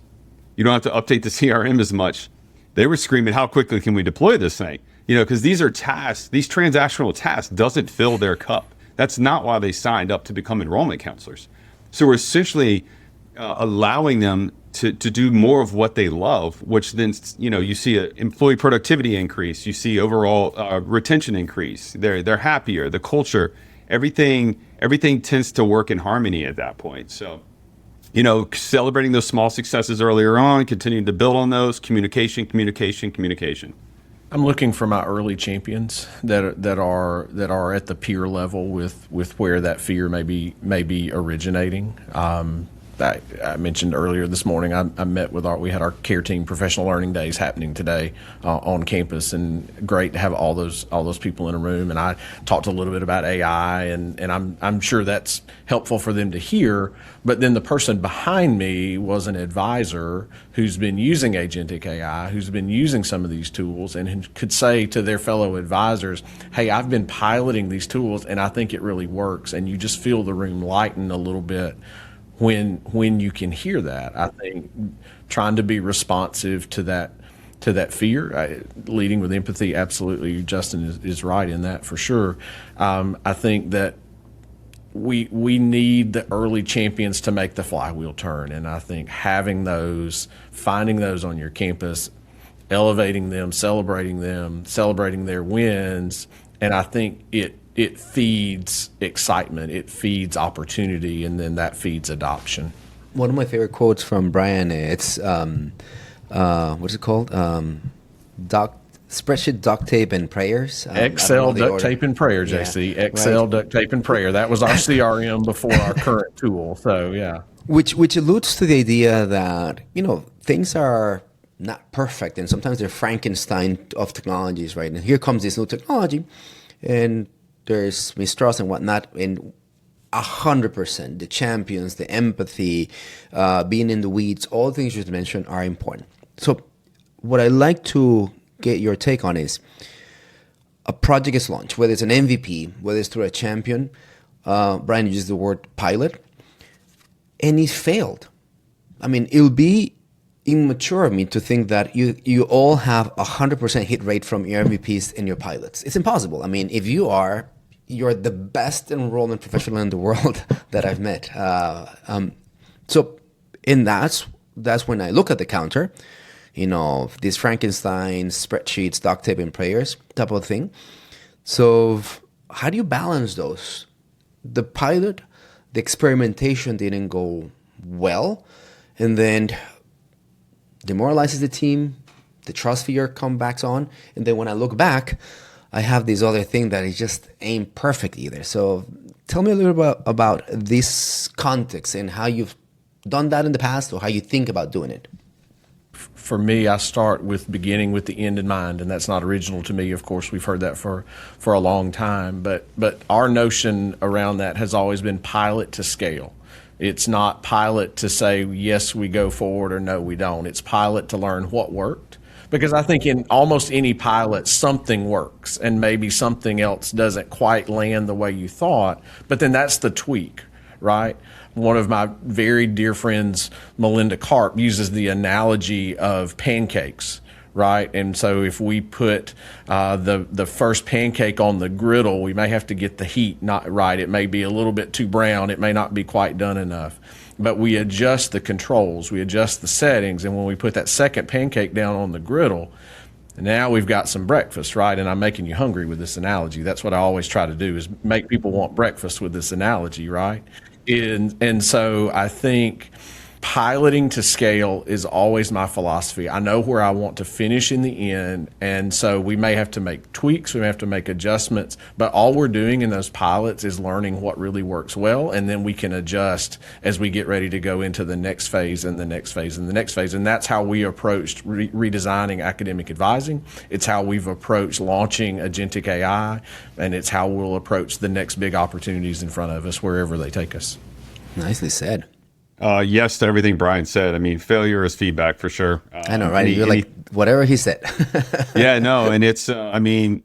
You don't have to update the CRM as much. They were screaming, how quickly can we deploy this thing? Because these are tasks, these transactional tasks doesn't fill their cup. That's not why they signed up to become enrollment counselors. So we're essentially allowing them to do more of what they love, which then, you see an employee productivity increase, you see overall retention increase. They're happier, the culture, everything tends to work in harmony at that point. So, celebrating those small successes earlier on, continuing to build on those, communication. I'm looking for my early champions that are at the peer level with where that fear may be originating. I mentioned earlier this morning, I met with we had our care team professional learning days happening today on campus, and great to have all those people in a room. And I talked a little bit about AI, and I'm sure that's helpful for them to hear. But then the person behind me was an advisor who's been using agentic AI, who's been using some of these tools, and could say to their fellow advisors, hey, I've been piloting these tools and I think it really works. And you just feel the room lighten a little bit when you can hear that. I think trying to be responsive to that fear, leading with empathy, absolutely, Justin is right in that for sure. I think that we need the early champions to make the flywheel turn, and I think finding those on your campus, elevating them, celebrating their wins, and I think it feeds excitement, it feeds opportunity, and then that feeds adoption. One of my favorite quotes from Brian, it's, what's it called? Spreadsheet, duct tape, and prayers. Excel, duct tape, and prayer, JC. Yeah, Excel, right. Duct tape, and prayer. That was our CRM before our current tool. So, yeah. Which alludes to the idea that, things are not perfect, and sometimes they're Frankenstein of technologies, right? And here comes this new technology, and there's mistrust and whatnot, and 100%, the champions, the empathy, being in the weeds, all the things you mentioned are important. So what I'd like to get your take on is a project is launched, whether it's an MVP, whether it's through a champion, Brian used the word pilot, and it failed. I mean, it'll be immature of me to think that you all have 100% hit rate from your MVPs and your pilots. It's impossible. I mean, if you're the best enrollment professional in the world that I've met. That's when I look at the counter, these Frankenstein spreadsheets, duct tape, and prayers type of thing. So how do you balance those? The pilot, the experimentation didn't go well, and then demoralizes the team, the trust fear comes back on, and then when I look back, I have this other thing that it just ain't perfect either. So tell me a little bit about this context and how you've done that in the past or how you think about doing it. for me, I start with beginning with the end in mind, and that's not original to me. Of course, we've heard that for a long time, but our notion around that has always been pilot to scale. It's not pilot to say, yes, we go forward, or no, we don't. It's pilot to learn what worked. Because I think in almost any pilot, something works and maybe something else doesn't quite land the way you thought, but then that's the tweak, right? One of my very dear friends, Melinda Karp, uses the analogy of pancakes, right? And so if we put the first pancake on the griddle, we may have to get the heat not right. It may be a little bit too brown. It may not be quite done enough. But we adjust the controls, we adjust the settings, and when we put that second pancake down on the griddle, now we've got some breakfast, right? And I'm making you hungry with this analogy. That's what I always try to do, is make people want breakfast with this analogy, right? And so I think piloting to scale is always my philosophy. I know where I want to finish in the end, and so we may have to make tweaks, we may have to make adjustments, but all we're doing in those pilots is learning what really works well, and then we can adjust as we get ready to go into the next phase and the next phase and the next phase. And that's how we approached redesigning academic advising. It's how we've approached launching agentic AI, and it's how we'll approach the next big opportunities in front of us, wherever they take us. Nicely said. Yes to everything Brian said. I mean, failure is feedback for sure. I know, right? You're like, whatever he said. Yeah, no. And it's, I mean,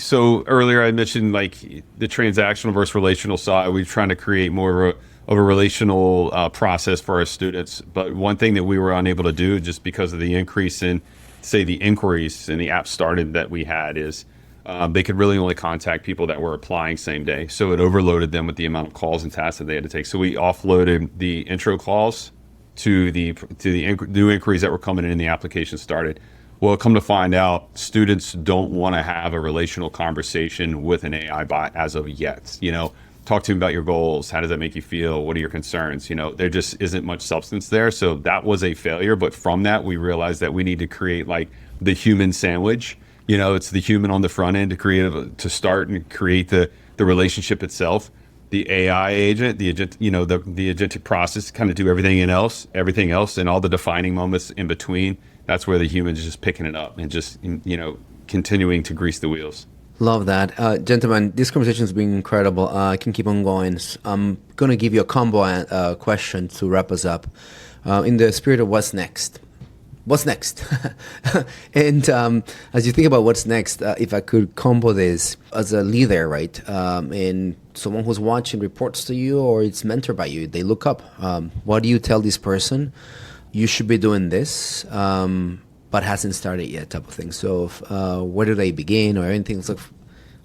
so earlier I mentioned like the transactional versus relational side. We're trying to create more of a relational process for our students. But one thing that we were unable to do just because of the increase in, say, the inquiries and the app started that we had is they could really only contact people that were applying same day. So it overloaded them with the amount of calls and tasks that they had to take. So we offloaded the intro calls to the new inquiries that were coming in and the application started. Well, come to find out, students don't want to have a relational conversation with an AI bot as of yet. You know, talk to me about your goals. How does that make you feel? What are your concerns? You know, there just isn't much substance there. So that was a failure. But from that, we realized that we need to create like the human sandwich. You know, it's the human on the front end to start and create the relationship itself. The AI agent, the agentic process, kind of do everything else, and all the defining moments in between. That's where the human is just picking it up and just, you know, continuing to grease the wheels. Love that. Gentlemen, this conversation has been incredible. I can keep on going. I'm going to give you a combo question to wrap us up. In the spirit of what's next. What's next? And as you think about what's next, if I could combo this as a leader, right? And someone who's watching reports to you or it's mentored by you, they look up. What do you tell this person? You should be doing this, but hasn't started yet, type of thing. So where do they begin or anything? So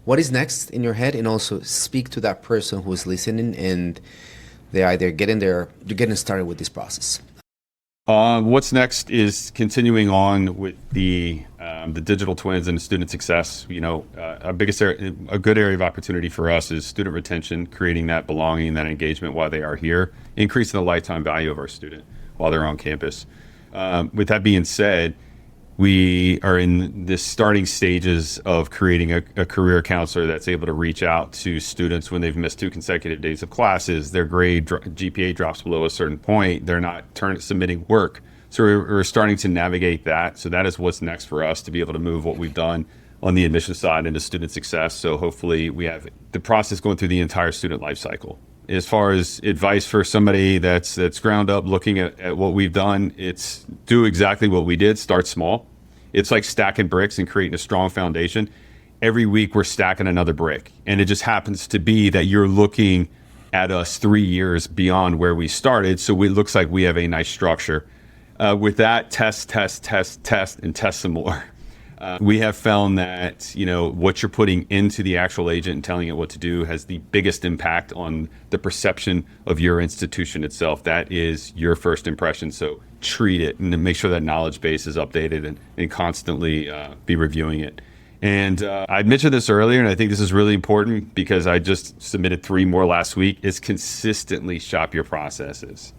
what is next in your head? And also speak to that person who's listening and they're either getting started with this process. What's next is continuing on with the digital twins and student success. You know, a good area of opportunity for us is student retention, creating that belonging, that engagement while they are here, increasing the lifetime value of our student while they're on campus. With that being said, we are in the starting stages of creating a career counselor that's able to reach out to students when they've missed 2 consecutive days of classes, their GPA drops below a certain point, they're not submitting work. So we're starting to navigate that. So that is what's next for us, to be able to move what we've done on the admission side into student success. So hopefully we have the process going through the entire student life cycle. As far as advice for somebody that's ground up looking at what we've done, it's do exactly what we did, start small. It's like stacking bricks and creating a strong foundation. Every week we're stacking another brick. And it just happens to be that you're looking at us 3 years beyond where we started. So it looks like we have a nice structure. With that, test, and test some more. We have found that, you know, what you're putting into the actual agent and telling it what to do has the biggest impact on the perception of your institution itself. That is your first impression. So treat it and make sure that knowledge base is updated and constantly be reviewing it. And I mentioned this earlier, and I think this is really important because I just submitted 3 more last week, is consistently shop your processes.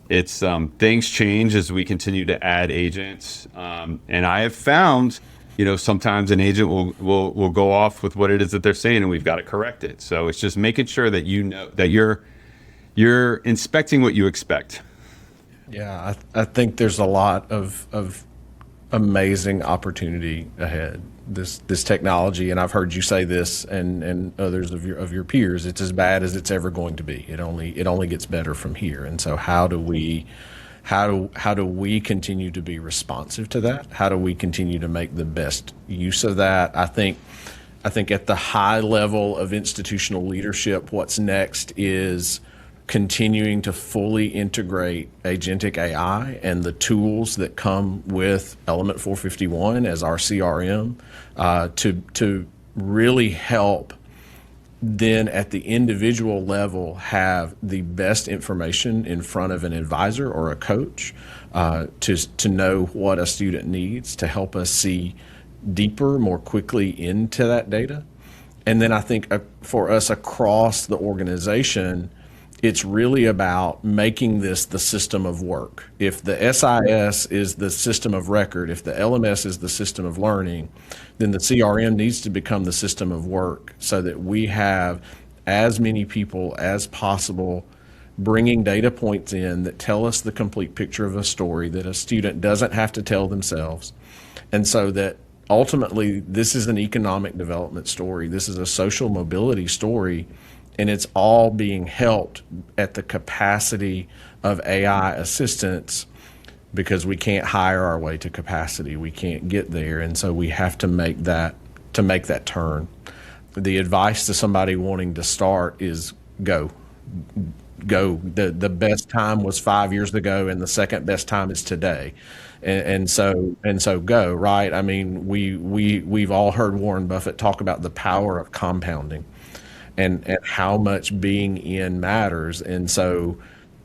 It's things change as we continue to add agents. And I have found, you know, sometimes an agent will go off with what it is that they're saying, and we've got to correct it. So it's just making sure that you know that you're inspecting what you expect. Yeah, I think there's a lot of amazing opportunity ahead. This technology, and I've heard you say this, and others of your peers, it's as bad as it's ever going to be. It only gets better from here. And so, how do we continue to be responsive to that? How do we continue to make the best use of that? I think at the high level of institutional leadership, what's next is continuing to fully integrate agentic AI and the tools that come with Element 451 as our CRM to really help then at the individual level have the best information in front of an advisor or a coach to know what a student needs, to help us see deeper, more quickly into that data. And then I think for us across the organization, it's really about making this the system of work. If the SIS is the system of record, if the LMS is the system of learning, then the CRM needs to become the system of work so that we have as many people as possible bringing data points in that tell us the complete picture of a story that a student doesn't have to tell themselves. And so that ultimately this is an economic development story. This is a social mobility story. And it's all being helped at the capacity of AI assistance because we can't hire our way to capacity. We can't get there. And so we have to make that turn. The advice to somebody wanting to start is go. The best time was 5 years ago, and the second best time is today. And so go, right? I mean, we've all heard Warren Buffett talk about the power of compounding. And how much being in matters. And so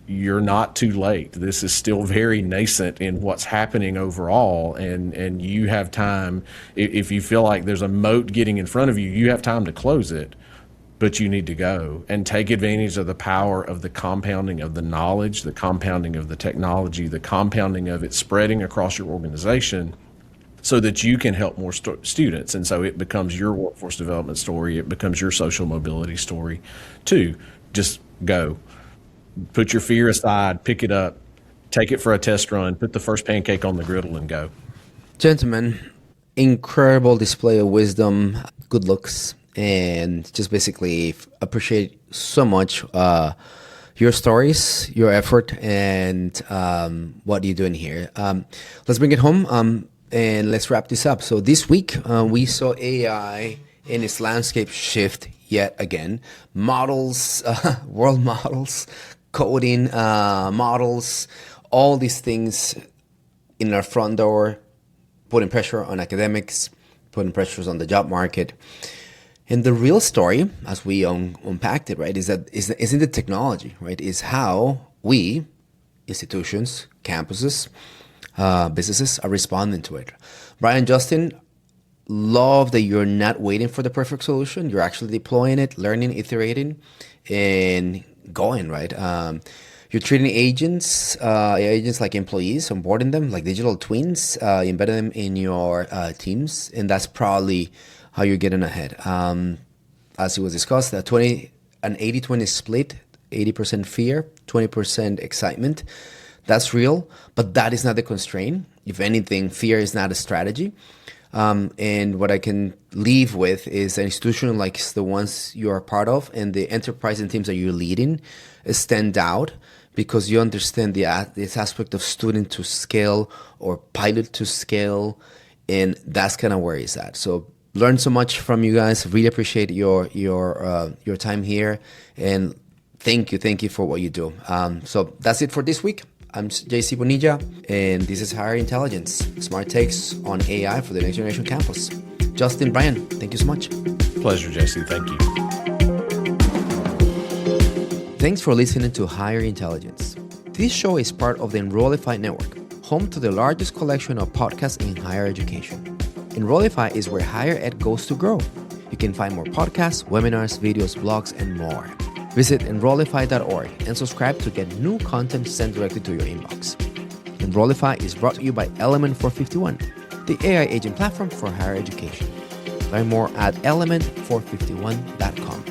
you're not too late. This is still very nascent in what's happening overall. And you have time. If you feel like there's a moat getting in front of you, you have time to close it. But you need to go and take advantage of the power of the compounding of the knowledge, the compounding of the technology, the compounding of it spreading across your organization, so that you can help more students. And so it becomes your workforce development story. It becomes your social mobility story too. Just go. Put your fear aside, pick it up, take it for a test run, put the first pancake on the griddle and go. Gentlemen, incredible display of wisdom, good looks, and just basically appreciate so much your stories, your effort, and what you're doing here. Let's bring it home. And let's wrap this up. So this week, we saw AI in its landscape shift yet again. Models, world models, coding models, all these things in our front door, putting pressure on academics, putting pressures on the job market. And the real story, as we unpacked it, right, isn't the technology, right? Is how we, institutions, campuses, businesses are responding to it. Brian, Justin, love that you're not waiting for the perfect solution. You're actually deploying it, learning, iterating, and going, right? You're treating agents like employees, onboarding them like digital twins, embedding them in your teams, and that's probably how you're getting ahead. As it was discussed, an 80-20 split, 80% fear, 20% excitement. That's real, but that is not the constraint. If anything, fear is not a strategy. And what I can leave with is an institution like the ones you are part of and the enterprise and teams that you're leading stand out because you understand this aspect of student to scale or pilot to scale, and that's kind of where it's at. So learn so much from you guys. Really appreciate your time here, and thank you for what you do. So that's it for this week. I'm JC Bonilla, and this is Higher Intelligence, smart takes on AI for the next generation campus. Justin, Brian, thank you so much. Pleasure, JC. Thank you. Thanks for listening to Higher Intelligence. This show is part of the Enrollify network, home to the largest collection of podcasts in higher education. Enrollify is where higher ed goes to grow. You can find more podcasts, webinars, videos, blogs, and more. Visit Enrollify.org and subscribe to get new content sent directly to your inbox. Enrollify is brought to you by Element 451, the AI agent platform for higher education. Learn more at element451.com.